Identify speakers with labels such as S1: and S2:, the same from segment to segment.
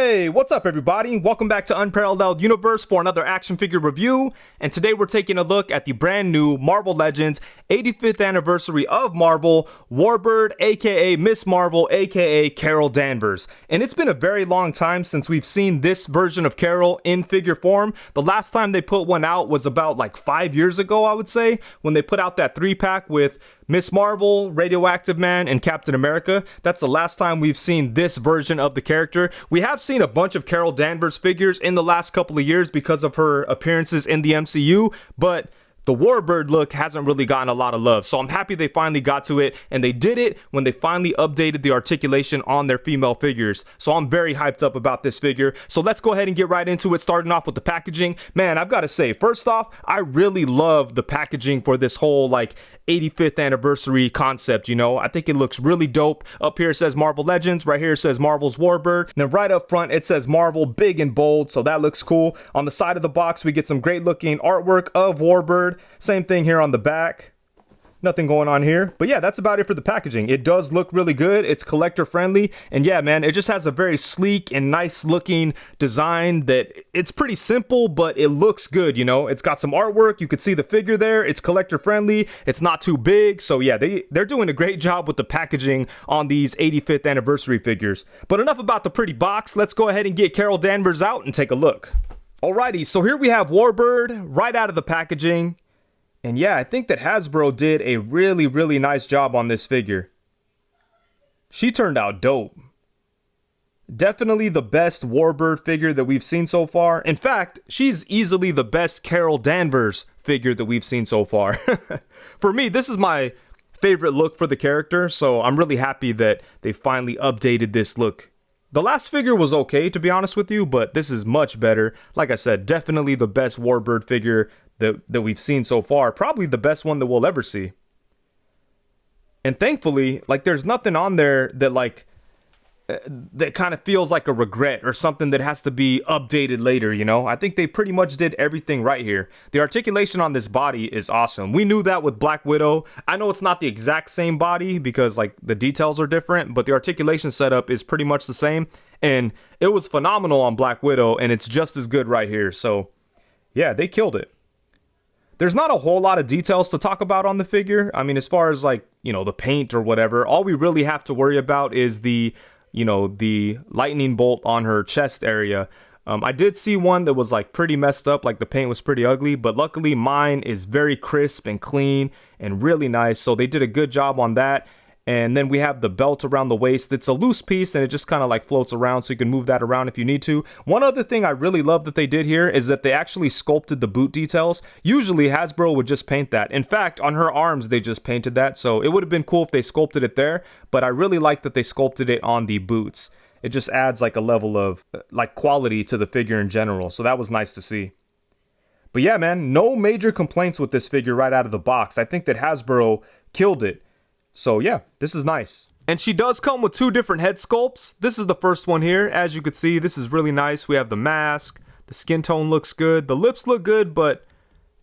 S1: Hey, what's up everybody? Welcome back to Unparalleled Universe for another action figure review, and today we're taking a look at the brand new Marvel Legends 85th anniversary of Marvel Warbird, aka Ms. Marvel, aka Carol Danvers. And it's been a very long time since we've seen this version of Carol in figure form. The last time they put one out was about like 5 years ago, I would say, when they put out that 3-pack with Ms. Marvel, Radioactive Man, and Captain America. That's the last time we've seen this version of the character. We have seen a bunch of Carol Danvers figures in the last couple of years because of her appearances in the MCU, but the Warbird look hasn't really gotten a lot of love, so I'm happy they finally got to it, and they did it when they finally updated the articulation on their female figures. So I'm very hyped up about this figure. So let's go ahead and get right into it, starting off with the packaging. Man, I've got to say, first off, I really love the packaging for this whole like 85th anniversary concept, you know. I think it looks really dope. Up here it says Marvel Legends, right here it says Marvel's Warbird, and then right up front it says Marvel big and bold, so that looks cool. On the side of the box we get some great looking artwork of Warbird. Same thing here on the back. Nothing going on here, but yeah, that's about it for the packaging. It does look really good. It's collector friendly, and yeah, man, it just has a very sleek and nice looking design that it's pretty simple, but it looks good, you know. It's got some artwork. You could see the figure there. It's collector friendly. It's not too big, so yeah, they're doing a great job with the packaging on these 85th anniversary figures. But enough about the pretty box. Let's go ahead and get Carol Danvers out and take a look. Alrighty, so here we have Warbird right out of the packaging. And yeah, I think that Hasbro did a really nice job on this figure. She turned out dope. Definitely the best Warbird figure that we've seen so far. In fact, she's easily the best Carol Danvers figure that we've seen so far. For me, this is my favorite look for the character, so I'm really happy that they finally updated this look. The last figure was okay, to be honest with you, but this is much better. Like I said, definitely the best Warbird figure that we've seen so far. Probably the best one that we'll ever see. And thankfully, like, there's nothing on there that like that kind of feels like a regret or something that has to be updated later, you know. I think they pretty much did everything right here. The articulation on this body is awesome. We knew that with Black Widow. I know it's not the exact same body because like the details are different, but the articulation setup is pretty much the same, and it was phenomenal on Black Widow, and it's just as good right here. So yeah, they killed it. There's not a whole lot of details to talk about on the figure. I mean, as far as like, you know, the paint or whatever, all we really have to worry about is the, you know, the lightning bolt on her chest area. I did see one that was like pretty messed up, like the paint was pretty ugly, but luckily mine is very crisp and clean and really nice. So they did a good job on that. And then we have the belt around the waist. It's a loose piece and it just kind of like floats around, so you can move that around if you need to. One other thing I really love that they did here is that they actually sculpted the boot details. Usually Hasbro would just paint that. In fact, on her arms, they just painted that. So it would have been cool if they sculpted it there, but I really like that they sculpted it on the boots. It just adds like a level of like quality to the figure in general. So that was nice to see. But yeah, man, no major complaints with this figure right out of the box. I think that Hasbro killed it. So yeah, this is nice. And she does come with 2 different head sculpts. This is the first one here. As you can see, this is really nice. We have the mask. The skin tone looks good. The lips look good, but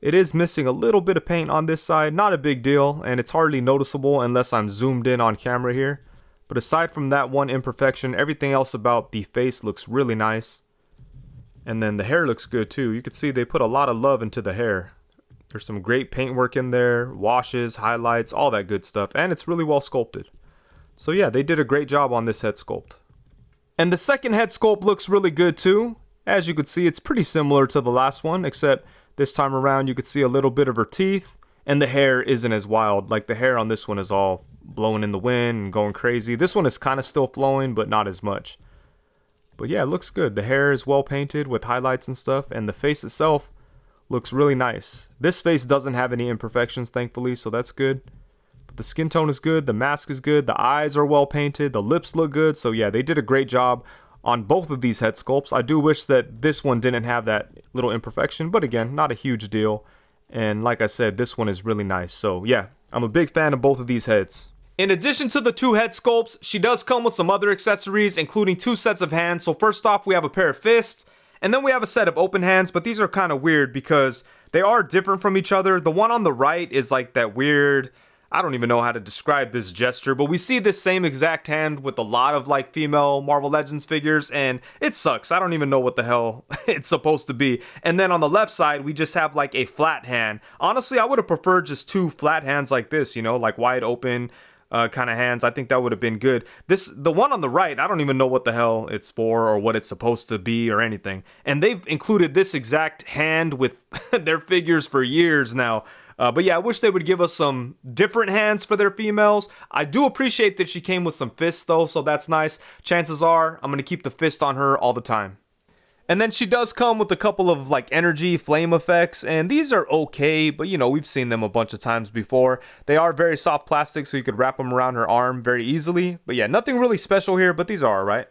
S1: it is missing a little bit of paint on this side. Not a big deal, and it's hardly noticeable unless I'm zoomed in on camera here. But aside from that one imperfection, everything else about the face looks really nice. And then the hair looks good too. You can see they put a lot of love into the hair. There's some great paintwork in there, washes, highlights, all that good stuff, and it's really well sculpted. So yeah, they did a great job on this head sculpt. And the second head sculpt looks really good too. As you can see, it's pretty similar to the last one, except this time around you could see a little bit of her teeth, and the hair isn't as wild. Like the hair on this one is all blowing in the wind and going crazy. This one is kind of still flowing, but not as much. But yeah, it looks good. The hair is well painted with highlights and stuff, and the face itself looks really nice. This face doesn't have any imperfections, thankfully, so that's good. But the skin tone is good, the mask is good, the eyes are well painted, the lips look good. So yeah, they did a great job on both of these head sculpts. I do wish that this one didn't have that little imperfection, but again, not a huge deal. And like I said, this one is really nice. So yeah, I'm a big fan of both of these heads. In addition to the 2 head sculpts, she does come with some other accessories, including 2 sets of hands. So first off, we have a pair of fists. And then we have a set of open hands, but these are kind of weird because they are different from each other. The one on the right is like that weird, I don't even know how to describe this gesture, but we see this same exact hand with a lot of like female Marvel Legends figures, and it sucks. I don't even know what the hell it's supposed to be. And then on the left side, we just have like a flat hand. Honestly, I would have preferred just two flat hands like this, you know, like wide open kind of hands. I think that would have been good. The one on the right, I don't even know what the hell it's for or what it's supposed to be or anything. And they've included this exact hand with their figures for years now. But yeah, I wish they would give us some different hands for their females. I do appreciate that she came with some fists though, so that's nice. Chances are I'm going to keep the fist on her all the time. And then she does come with a couple of like energy flame effects, and these are okay, but you know, we've seen them a bunch of times before. They are very soft plastic, so you could wrap them around her arm very easily. But yeah, nothing really special here, but these are alright.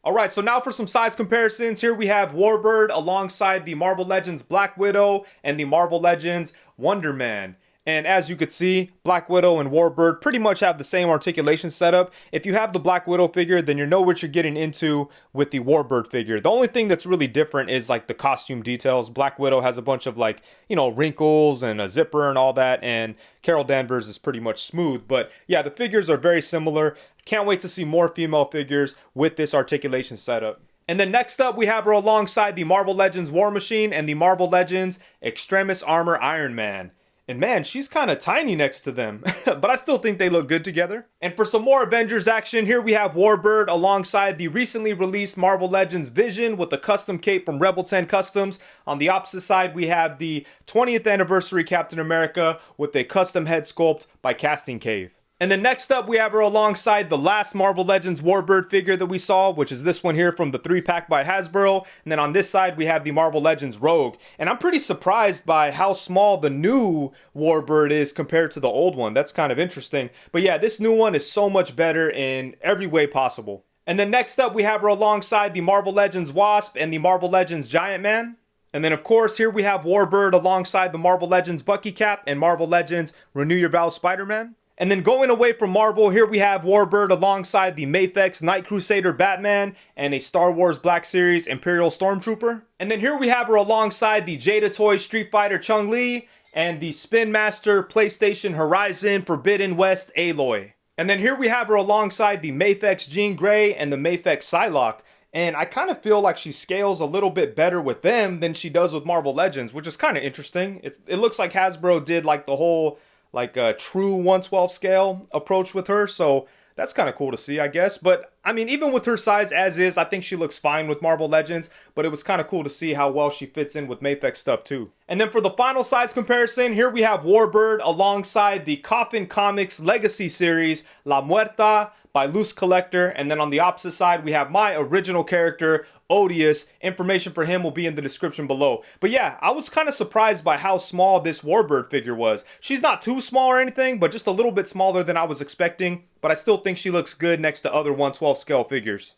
S1: Alright, so now for some size comparisons. Here we have Warbird alongside the Marvel Legends Black Widow and the Marvel Legends Wonder Man. And as you could see, Black Widow and Warbird pretty much have the same articulation setup. If you have the Black Widow figure, then you know what you're getting into with the Warbird figure. The only thing that's really different is like the costume details. Black Widow has a bunch of like, you know, wrinkles and a zipper and all that, and Carol Danvers is pretty much smooth. But yeah, the figures are very similar. Can't wait to see more female figures with this articulation setup. And then next up, we have her alongside the Marvel Legends War Machine and the Marvel Legends Extremis Armor Iron Man. And man, she's kind of tiny next to them, but I still think they look good together. And for some more Avengers action, here we have Warbird alongside the recently released Marvel Legends Vision with a custom cape from Rebel 10 Customs. On the opposite side, we have the 20th anniversary Captain America with a custom head sculpt by Casting Cave. And then next up, we have her alongside the last Marvel Legends Warbird figure that we saw, which is this one here from the 3-pack by Hasbro. And then on this side, we have the Marvel Legends Rogue. And I'm pretty surprised by how small the new Warbird is compared to the old one. That's kind of interesting. But yeah, this new one is so much better in every way possible. And then next up, we have her alongside the Marvel Legends Wasp and the Marvel Legends Giant Man. And then of course, here we have Warbird alongside the Marvel Legends Bucky Cap and Marvel Legends Renew Your Vows Spider-Man. And then going away from Marvel, here we have Warbird alongside the Mafex Night Crusader Batman and a Star Wars Black Series Imperial Stormtrooper. And then here we have her alongside the Jada Toy Street Fighter Chun-Li and the Spin Master PlayStation Horizon Forbidden West Aloy. And then here we have her alongside the Mafex Jean Grey and the Mafex Psylocke. And I kind of feel like she scales a little bit better with them than she does with Marvel Legends, which is kind of interesting. It looks like Hasbro did like the whole like a true 1/12 scale approach with her, so that's kind of cool to see, I guess. But I mean, even with her size as is, I think she looks fine with Marvel Legends, but it was kind of cool to see how well she fits in with Mafex stuff too. And then for the final size comparison, here we have Warbird alongside the Coffin Comics Legacy series La Muerta by Loose Collector, and then on the opposite side we have my original character Odious. Information for him will be in the description below. But yeah, I was kind of surprised by how small this Warbird figure was. She's not too small or anything, but just a little bit smaller than I was expecting, but I still think she looks good next to other 1/12 scale figures.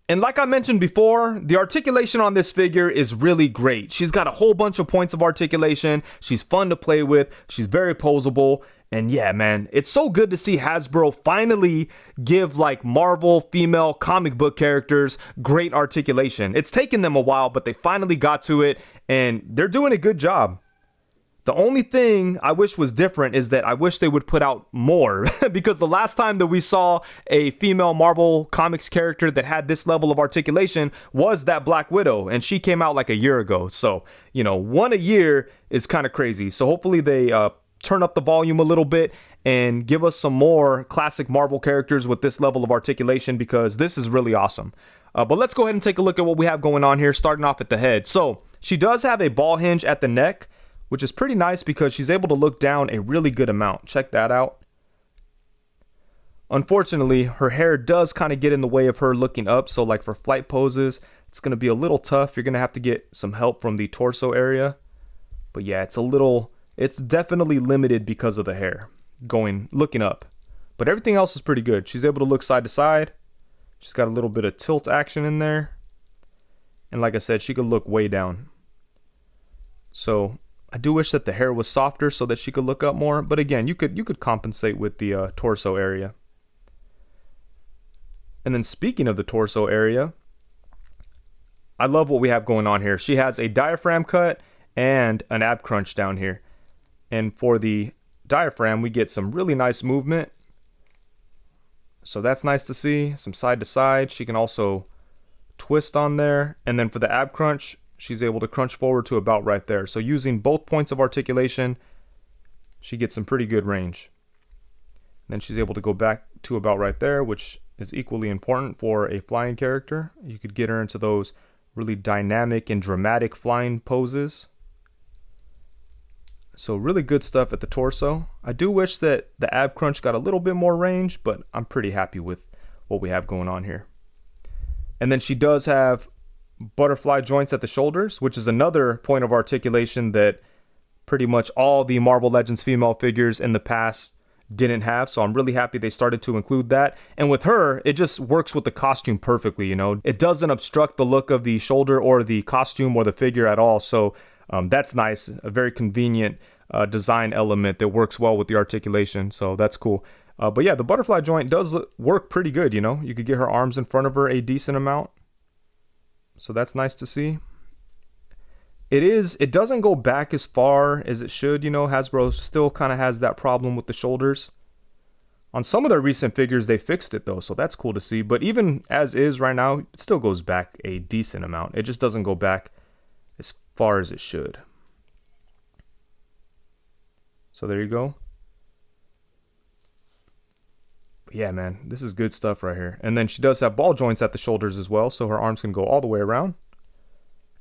S1: And like I mentioned before, the articulation on this figure is really great. She's got a whole bunch of points of articulation. She's fun to play with. She's very posable. And yeah, man, it's so good to see Hasbro finally give like Marvel female comic book characters great articulation. It's taken them a while, but they finally got to it, and they're doing a good job. The only thing I wish was different is that I wish they would put out more because the last time that we saw a female Marvel Comics character that had this level of articulation was that Black Widow, and she came out like a year ago. So, you know, one a year is kind of crazy. So hopefully they turn up the volume a little bit and give us some more classic Marvel characters with this level of articulation, because this is really awesome. But let's go ahead and take a look at what we have going on here, starting off at the head. So she does have a ball hinge at the neck, which is pretty nice because she's able to look down a really good amount. Check that out. Unfortunately, her hair does kind of get in the way of her looking up. So like for flight poses, it's going to be a little tough. You're going to have to get some help from the torso area. But yeah, it's definitely limited because of the hair looking up. But everything else is pretty good. She's able to look side to side. She's got a little bit of tilt action in there. And like I said, she could look way down. So I do wish that the hair was softer so that she could look up more. But again, you could compensate with the torso area. And then speaking of the torso area, I love what we have going on here. She has a diaphragm cut and an ab crunch down here. And for the diaphragm, we get some really nice movement. So that's nice to see, some side to side. She can also twist on there. And then for the ab crunch, she's able to crunch forward to about right there. So using both points of articulation, she gets some pretty good range. And then she's able to go back to about right there, which is equally important for a flying character. You could get her into those really dynamic and dramatic flying poses. So really good stuff at the torso. I do wish that the ab crunch got a little bit more range, but I'm pretty happy with what we have going on here. And then she does have butterfly joints at the shoulders, which is another point of articulation that pretty much all the Marvel Legends female figures in the past didn't have. So I'm really happy they started to include that. And with her, it just works with the costume perfectly, you know. It doesn't obstruct the look of the shoulder or the costume or the figure at all. So that's nice. A very convenient design element that works well with the articulation. So that's cool. But yeah, the butterfly joint does work pretty good, you know. You could get her arms in front of her a decent amount. So that's nice to see. It doesn't go back as far as it should, you know. Hasbro still kind of has that problem with the shoulders. On some of their recent figures, they fixed it though, so that's cool to see. But even as is right now, it still goes back a decent amount. It just doesn't go back as far as it should. So there you go. But yeah, man, this is good stuff right here. And then she does have ball joints at the shoulders as well, so her arms can go all the way around.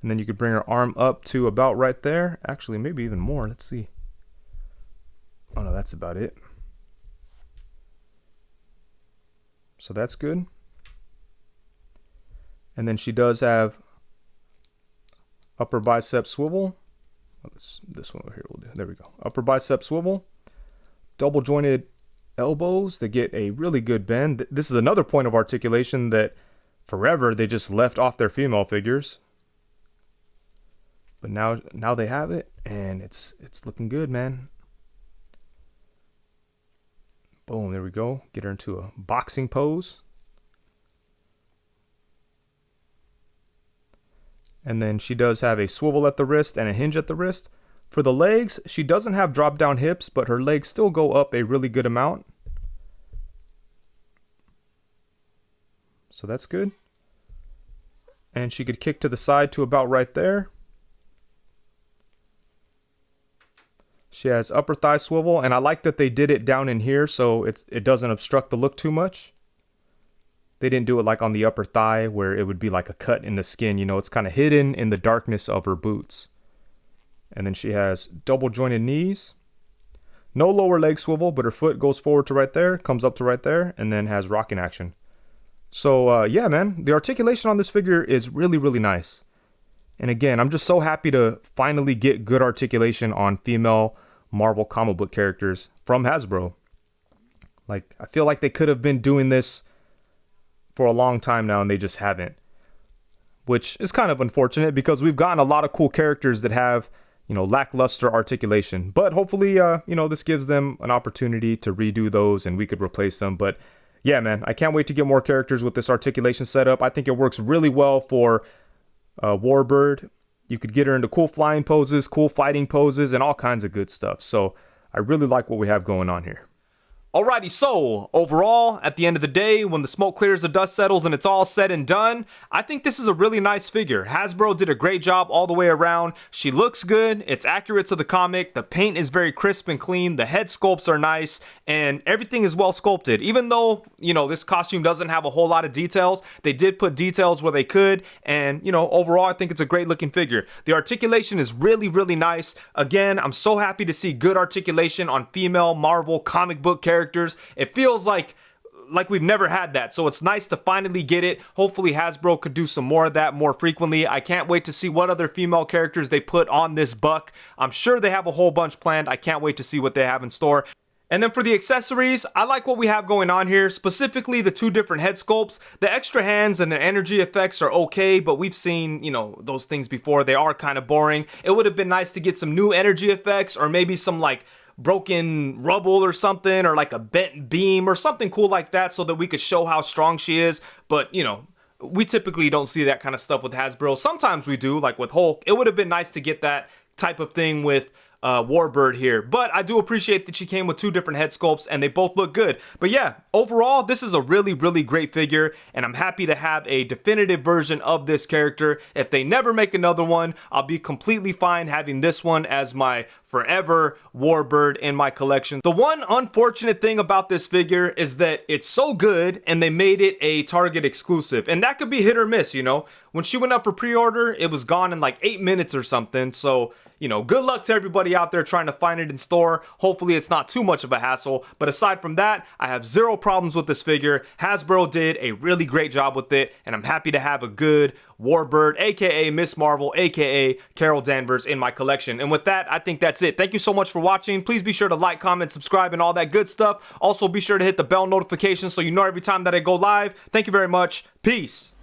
S1: And then you could bring her arm up to about right there. Actually, maybe even more. Let's see. Oh no, that's about it. So that's good. And then she does have upper bicep swivel. This one over here will do. There we go. Upper bicep swivel. Double jointed elbows that get a really good bend. This is another point of articulation that forever they just left off their female figures. But now they have it, and it's looking good, man. Boom, there we go. Get her into a boxing pose. And then she does have a swivel at the wrist and a hinge at the wrist. For the legs, she doesn't have drop down hips, but her legs still go up a really good amount. So that's good. And she could kick to the side to about right there. She has upper thigh swivel, and I like that they did it down in here so it doesn't obstruct the look too much. They didn't do it like on the upper thigh where it would be like a cut in the skin. You know, it's kind of hidden in the darkness of her boots. And then she has double jointed knees. No lower leg swivel, but her foot goes forward to right there, comes up to right there, and then has rocking action. So yeah, man, the articulation on this figure is really, really nice. And again, I'm just so happy to finally get good articulation on female Marvel comic book characters from Hasbro. Like, I feel like they could have been doing this for a long time now and they just haven't. Which is kind of unfortunate because we've gotten a lot of cool characters that have, you know, lackluster articulation. But hopefully, you know, this gives them an opportunity to redo those and we could replace them. But yeah, man, I can't wait to get more characters with this articulation setup. I think it works really well for Warbird. You could get her into cool flying poses, cool fighting poses, and all kinds of good stuff. So I really like what we have going on here. Alrighty, so overall, at the end of the day, when the smoke clears, the dust settles, and it's all said and done, I think this is a really nice figure. Hasbro did a great job all the way around. She looks good, it's accurate to the comic, the paint is very crisp and clean, the head sculpts are nice, and everything is well sculpted. Even though, you know, this costume doesn't have a whole lot of details, they did put details where they could, and, you know, overall, I think it's a great looking figure. The articulation is really, really nice. Again, I'm so happy to see good articulation on female Marvel comic book characters. It feels like we've never had that, so it's nice to finally get it. Hopefully Hasbro could do some more of that more frequently. I can't wait to see what other female characters they put on this buck. I'm sure they have a whole bunch planned. I can't wait to see what they have in store. And then for the accessories, I like what we have going on here, specifically the two different head sculpts. The extra hands and the energy effects are okay, but we've seen, you know, those things before. They are kind of boring. It would have been nice to get some new energy effects or maybe some like broken rubble or something, or like a bent beam or something cool like that so that we could show how strong she is. But, you know, we typically don't see that kind of stuff with Hasbro. Sometimes we do, like with Hulk. It would have been nice to get that type of thing with Warbird here, but I do appreciate that she came with 2 different head sculpts and they both look good. But yeah, overall this is a really great figure, and I'm happy to have a definitive version of this character. If they never make another one, I'll be completely fine having this one as my forever Warbird in my collection. The one unfortunate thing about this figure is that it's so good and they made it a Target exclusive, and that could be hit or miss, you know. When she went up for pre-order, it was gone in like 8 minutes or something. So, you know, good luck to everybody out there trying to find it in store. Hopefully it's not too much of a hassle. But aside from that, I have 0 problems with this figure. Hasbro did a really great job with it, and I'm happy to have a good Warbird, aka Ms. Marvel, aka Carol Danvers in my collection. And with that, I think that's it. Thank you so much for watching. Please be sure to like, comment, subscribe, and all that good stuff. Also, be sure to hit the bell notification so you know every time that I go live. Thank you very much. Peace.